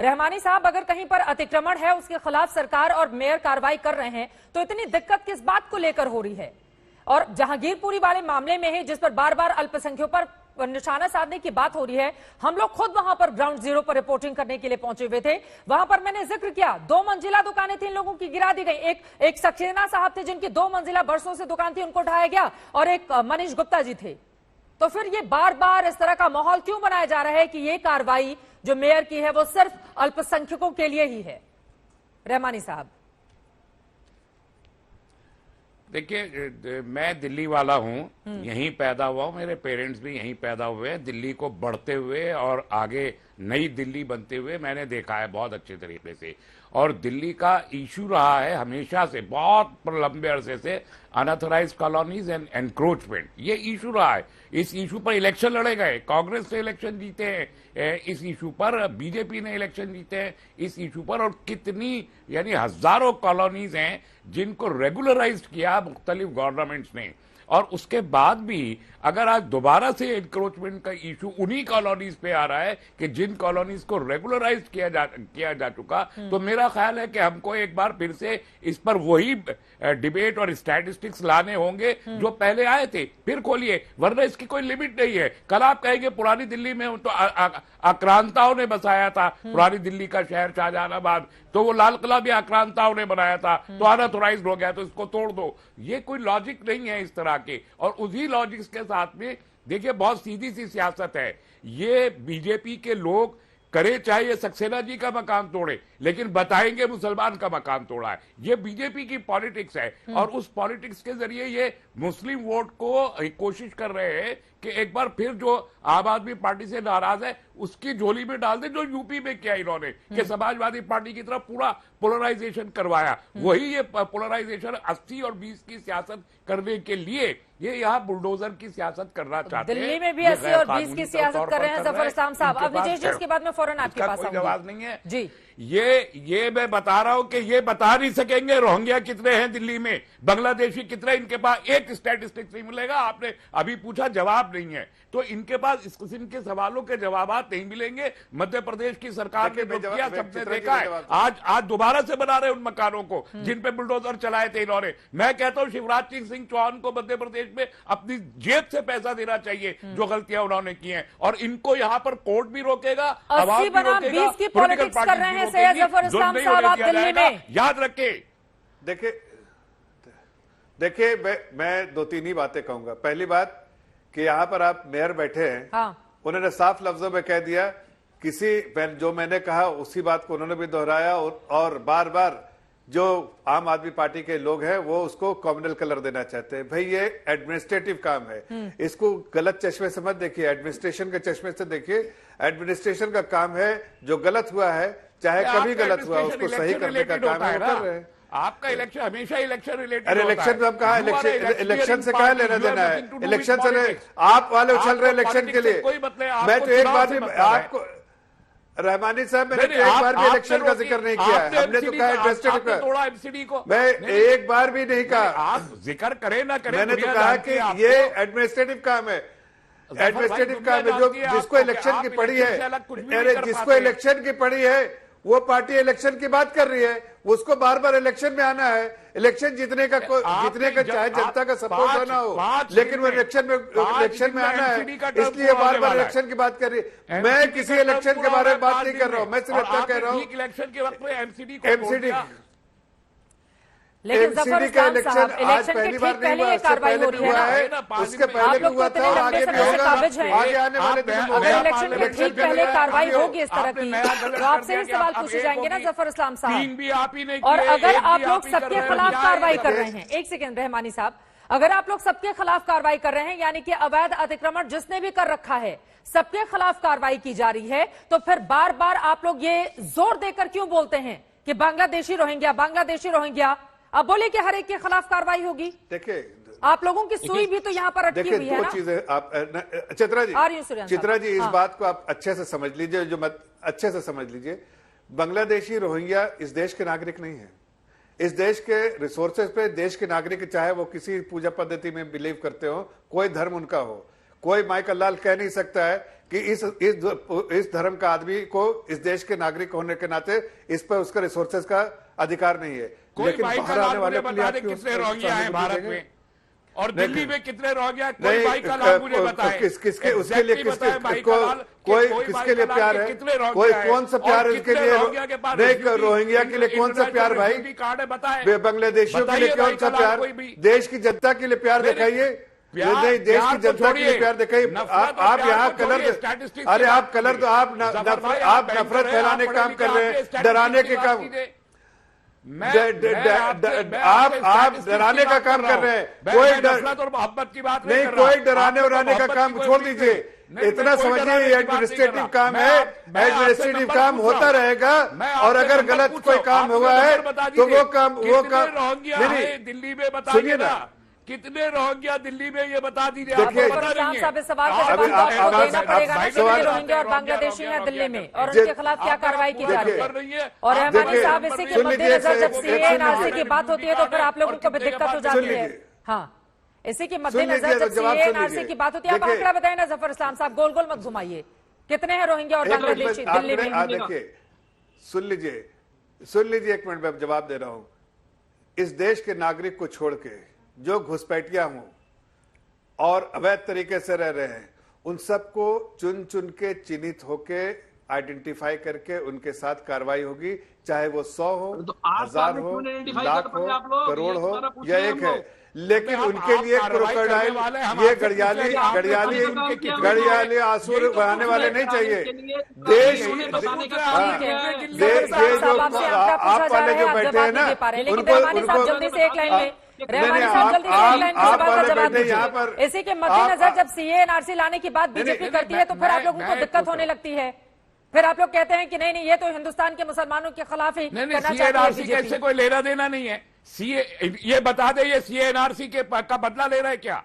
रहमानी साहब, अगर कहीं पर अतिक्रमण है, उसके खिलाफ सरकार और मेयर कार्रवाई कर रहे हैं, तो इतनी दिक्कत किस बात को लेकर हो रही है? और जहांगीरपुरी वाले मामले में है, जिस पर बार बार अल्पसंख्यकों पर निशाना साधने की बात हो रही है, हम लोग खुद वहां पर ग्राउंड जीरो पर रिपोर्टिंग करने के लिए पहुंचे हुए थे। वहां पर मैंने जिक्र किया, 2 मंजिला दुकानें थी, इन लोगों की गिरा दी गई। एक सक्सेना साहब थे जिनकी 2 मंजिला बरसों से दुकान थी, उनको ढाया गया, और एक मनीष गुप्ता जी थे। तो फिर ये बार बार इस तरह का माहौल क्यों बनाया जा रहा है कि ये कार्रवाई जो मेयर की है वो सिर्फ अल्पसंख्यकों के लिए ही है? रहमानी साहब, देखिए, मैं दिल्ली वाला हूं, यहीं पैदा हुआ हूं, मेरे पेरेंट्स भी यहीं पैदा हुए हैं। दिल्ली को बढ़ते हुए और आगे नई दिल्ली बनते हुए मैंने देखा है बहुत अच्छे तरीके से। और दिल्ली का इशू रहा है हमेशा से, बहुत लंबे अरसे से, अनऑथराइज्ड कॉलोनीज एंड एनक्रोचमेंट। ये इशू रहा है। इस इशू पर इलेक्शन लड़े गए, कांग्रेस ने इलेक्शन जीते हैं इस इशू पर, बीजेपी ने इलेक्शन जीते हैं इस इशू पर। और कितनी, यानी हजारों कॉलोनीज हैं जिनको रेगुलराइज किया मुख्तलिफ गवर्नमेंट्स ने। और उसके बाद भी अगर आज दोबारा से एनक्रोचमेंट का इशू उन्हीं कॉलोनीज पे आ रहा है कि जिन कॉलोनीज को रेगुलराइज किया जा चुका, तो मेरा ख्याल है कि हमको एक बार फिर से इस पर वही डिबेट और स्टैटिस्टिक्स लाने होंगे जो पहले आए थे। फिर खोलिए, वरना इसकी कोई लिमिट नहीं है। कल आप कहेंगे पुरानी दिल्ली में तो आक्रांताओं ने बसाया था, पुरानी दिल्ली का शहर शाहजहानाबाद, तो वो लाल किला भी आक्रांताओं ने बनाया था, तो अनऑथराइज्ड हो गया, तो इसको तोड़ दो। ये कोई लॉजिक नहीं है इस तरह के। और उसी लॉजिक्स के साथ में देखिए, बहुत सीधी सी सियासत है। ये बीजेपी के लोग करे चाहे ये सक्सेना जी का मकान तोड़े, लेकिन बताएंगे मुसलमान का मकान तोड़ा है। ये बीजेपी की पॉलिटिक्स है। और उस पॉलिटिक्स के जरिए ये मुस्लिम वोट को कोशिश कर रहे हैं कि एक बार फिर जो आम आदमी पार्टी से नाराज है उसकी झोली में डाल दे, जो यूपी में किया इन्होंने कि समाजवादी पार्टी की तरफ पूरा पोलराइजेशन करवाया। वही ये पोलराइजेशन 80 और 20 की सियासत करने के लिए ये यहाँ बुलडोजर की सियासत करना चाहते हैं। दिल्ली में भी 80 और 20 की सियासत कर रहे हैं जफर इस्लाम साहब। अब विजेश जी, इसके बाद में फौरन आपके पास आऊंगी। जवाब नहीं है जी। ये मैं बता रहा हूं कि ये बता नहीं सकेंगे रोहिंग्या कितने हैं दिल्ली में, बांग्लादेशी कितने, इनके पास एक स्टैटिस्टिक्स नहीं मिलेगा। आपने अभी पूछा, जवाब नहीं है, तो इनके पास इस किस्म के सवालों के जवाब नहीं मिलेंगे। मध्य प्रदेश की सरकार ने जो किया सबने देखा है। आज दोबारा से बना रहे उन मकानों को जिन पे बुलडोजर चलाए थे इन्होंने। मैं कहता हूं शिवराज सिंह चौहान को मध्य प्रदेश में अपनी जेब से पैसा देना चाहिए जो गलतियां उन्होंने की हैं। और इनको यहां पर कोर्ट भी रोकेगा, आवाम भी रोकेगा, 20 की पॉलिटिक्स कर रहे हैं सैयद जफर इस्लाम साहब आप दिल्ली में। याद रखे। देखिए मैं 2-3 ही बातें कहूंगा। पहली बात कि यहां पर आप मेयर बैठे हैं, हाँ। उन्होंने साफ लफ्जों में कह दिया, जो मैंने कहा उसी बात को उन्होंने भी दोहराया। और बार बार जो आम आदमी पार्टी के लोग हैं वो उसको कम्युनल कलर देना चाहते हैं। भाई ये एडमिनिस्ट्रेटिव काम है, इसको गलत चश्मे से मत देखिए, एडमिनिस्ट्रेशन के चश्मे से देखिए। एडमिनिस्ट्रेशन का काम है, जो गलत हुआ है, चाहे कभी गलत हुआ, उसको सही करने का काम है, वो कर रहे हैं। आपका इलेक्शन हमेशा इलेक्शन रिलेटेड। अरे इलेक्शन में हम कहा, इलेक्शन से कहा लेना देना है? इलेक्शन से आप वाले उछल रहे इलेक्शन के लिए। मैं तो एक बार भी आपको, रहमानी साहब, मैंने तो एक बार भी इलेक्शन का जिक्र नहीं किया है। हमने तो कहा एडमिनिस्ट्रेटिव का, मैं एक बार भी नहीं कहा। आप जिक्र करें ना करें, मैंने तो कहा कि ये एडमिनिस्ट्रेटिव काम है। एडमिनिस्ट्रेटिव काम है, जो जिसको इलेक्शन की पड़ी है, अरे जिसको इलेक्शन की पड़ी है वो पार्टी इलेक्शन की बात कर रही है, उसको बार बार इलेक्शन में आना है। इलेक्शन जीतने का चाहे जनता का सपोर्ट होना हो, लेकिन वो इलेक्शन में आना है, इसलिए बार बार इलेक्शन की बात कर रही है। मैं किसी इलेक्शन के बारे में बात नहीं कर रहा हूं, मैं सिर्फ इतना कह रहा हूं इलेक्शन के वक्त में एमसीडी लेकिन जफर इस्लाम साहब, इलेक्शन के ठीक पहले ये कार्रवाई हो रही है ना, उसके पहले भी हुआ था और आगे भी होगा, आगे आने वाले दिन में अगर इलेक्शन के ठीक पहले कार्रवाई होगी इस तरह की, तो आपसे ही सवाल पूछे जाएंगे ना जफर इस्लाम साहब। और अगर आप लोग सबके खिलाफ कार्रवाई कर रहे हैं, एक सेकेंड रहमानी साहब, अगर आप लोग सबके खिलाफ कार्रवाई कर रहे हैं, यानी कि अवैध अतिक्रमण जिसने भी कर रखा है सबके खिलाफ कार्रवाई की जा रही है, तो फिर बार बार आप लोग ये जोर देकर क्यों बोलते हैं कि बांग्लादेशी रोहिंग्या? अब बोले कि हर एक के खिलाफ कार्रवाई होगी। देखिए, आप लोगों की सुई भी तो यहाँ पर अटकी हुई है ना। दो चीजें आप चित्रा जी इस बात को आप अच्छे से समझ लीजिए, अच्छे से समझ लीजिए। बांग्लादेशी रोहिंग्या इस देश के नागरिक नहीं है। इस देश के रिसोर्सेज पे देश के नागरिक, चाहे वो किसी पूजा पद्धति में बिलीव करते हो, कोई धर्म उनका हो, कोई माइकल लाल कह नहीं सकता है कि इस धर्म का आदमी को इस देश के नागरिक होने के नाते इस पर उसका रिसोर्सेज का अधिकार नहीं है। कोई भाई का लाल मुझे बता दे कितने रोहिंग्या हैं भारत में, और दिल्ली में कितने रोहिंग्या, कोई भाई का लाल मुझे बताए। किसके उसके लिए कोई किसके लिए प्यार है, कोई कौन सा प्यार है उसके लिए? नहीं, रोहिंग्या के लिए कौन सा प्यार भाई? बांग्लादेशियों के लिए कौन सा प्यार? देश की जनता के लिए प्यार दिखाइए, नहीं देश की जनता के लिए प्यार दिखाइए। आप यहाँ कलर, अरे आप कलर तो आप नफरत फैलाने का काम कर रहे हैं, डराने के काम, आप डराने का काम कर रहे हैं। कोई नफरत और मोहब्बत की बात नहीं, कोई डराने उड़ाने का काम छोड़ दीजिए। इतना समझिए ये एडमिनिस्ट्रेटिव काम है, एडमिनिस्ट्रेटिव काम होता रहेगा, और अगर गलत कोई काम हुआ है तो वो काम नहीं। दिल्ली में बताइए ना कितने रोहिंग्या दिल्ली में, ये बता दीजिए। देखिए रोहिंग्या और बांग्लादेशी हैं दिल्ली में, और उनके खिलाफ क्या कार्रवाई की जा रही है। और रहमानी साहब, इसी के मद्देनजर जब सीएए की बात होती है तो फिर आप लोगों को भी दिक्कत हो जाती है। हाँ, इसी के मद्देनजर जब सीएए की बात होती है, आप आंकड़ा बताए ना जफर इस्लाम साहब, गोल गोल मत घुमाइए, कितने हैं रोहिंग्या और बांग्लादेशी दिल्ली में? देखिए, सुन लीजिए एक मिनट, मैं जवाब दे रहा हूं। इस देश के नागरिक को छोड़ के जो घुसपैठिया हूं और अवैध तरीके से रह रहे हैं, उन सबको चुन चुन के चिन्हित होके आइडेंटिफाई करके उनके साथ कार्रवाई होगी, चाहे वो 100 हो, 1000 हो, लाख हो, करोड़ हो या एक है। लेकिन उनके लिए क्रोकोडाइल, ये गड़ियाली आंसू बहाने वाले नहीं चाहिए। देश आप वाले जो बैठे हैं ना, उनको जल्दी से एक लाइन में यहाँ पर इसी के मद्देनजर जब सीएए एनआरसी लाने की बात बीजेपी करती है तो फिर आप लोगों को दिक्कत होने लगती है। फिर आप लोग कहते हैं कि नहीं ये तो हिंदुस्तान के मुसलमानों के खिलाफ ही करना चाहती है एनआरसी के इससे कोई लेना देना नहीं है। सीए ये बता दे, ये सीए एनआरसी का बदला ले रहा है क्या?